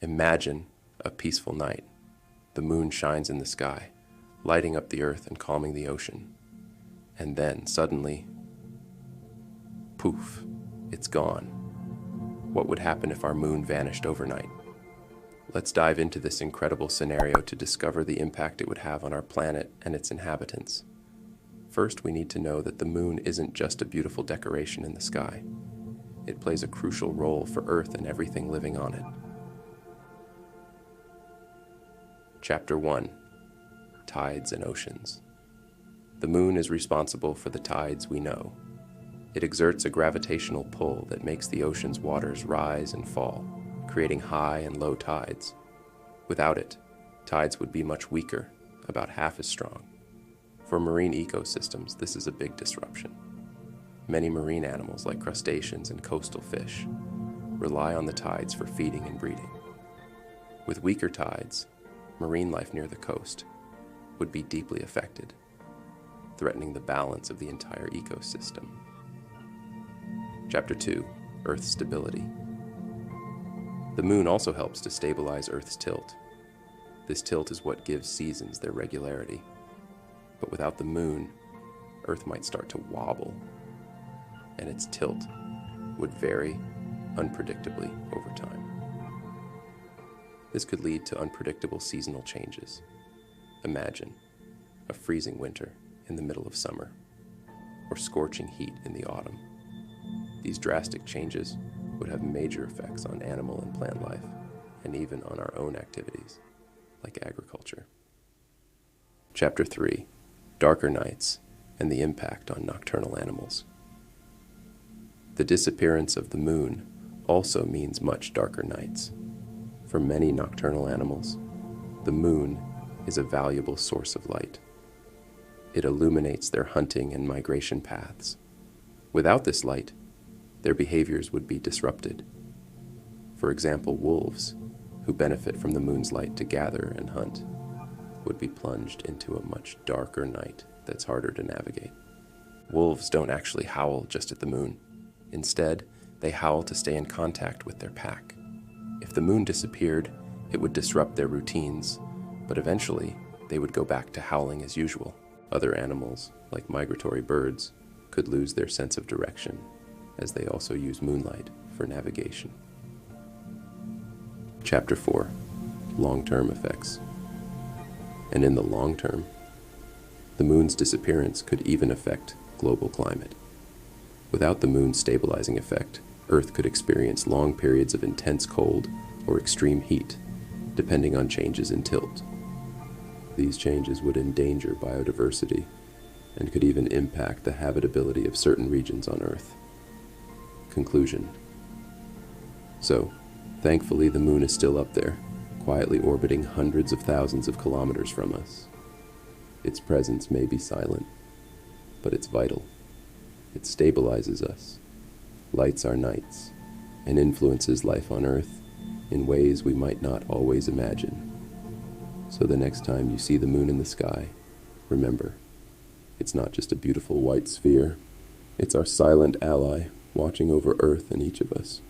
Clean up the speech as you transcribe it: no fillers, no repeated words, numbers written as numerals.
Imagine a peaceful night. The moon shines in the sky, lighting up the earth and calming the ocean. And then, suddenly, poof, it's gone. What would happen if our moon vanished overnight? Let's dive into this incredible scenario to discover the impact it would have on our planet and its inhabitants. First, we need to know that the moon isn't just a beautiful decoration in the sky. It plays a crucial role for Earth and everything living on it. Chapter 1: Tides and Oceans. The moon is responsible for the tides we know. It exerts a gravitational pull that makes the ocean's waters rise and fall, creating high and low tides. Without it, tides would be much weaker, about half as strong. For marine ecosystems, this is a big disruption. Many marine animals, like crustaceans and coastal fish, rely on the tides for feeding and breeding. With weaker tides, marine life near the coast would be deeply affected, threatening the balance of the entire ecosystem. Chapter 2: Earth Stability. The moon also helps to stabilize Earth's tilt. This tilt is what gives seasons their regularity. But without the moon, Earth might start to wobble, and its tilt would vary unpredictably over time. This could lead to unpredictable seasonal changes. Imagine a freezing winter in the middle of summer, or scorching heat in the autumn. These drastic changes would have major effects on animal and plant life, and even on our own activities, like agriculture. Chapter 3: Darker Nights and the Impact on Nocturnal Animals. The disappearance of the moon also means much darker nights. For many nocturnal animals, the moon is a valuable source of light. It illuminates their hunting and migration paths. Without this light, their behaviors would be disrupted. For example, wolves, who benefit from the moon's light to gather and hunt, would be plunged into a much darker night that's harder to navigate. Wolves don't actually howl just at the moon. Instead, they howl to stay in contact with their pack. If the moon disappeared, it would disrupt their routines, but eventually they would go back to howling as usual. Other animals, like migratory birds, could lose their sense of direction, as they also use moonlight for navigation. Chapter 4: Long-term Effects. And in the long term, the moon's disappearance could even affect global climate. Without the moon's stabilizing effect, Earth could experience long periods of intense cold or extreme heat, depending on changes in tilt. These changes would endanger biodiversity and could even impact the habitability of certain regions on Earth. Conclusion. So, thankfully the moon is still up there, quietly orbiting hundreds of thousands of kilometers from us. Its presence may be silent, but it's vital. It stabilizes us, lights our nights, and influences life on Earth in ways we might not always imagine. So the next time you see the moon in the sky, remember, it's not just a beautiful white sphere, it's our silent ally watching over Earth and each of us.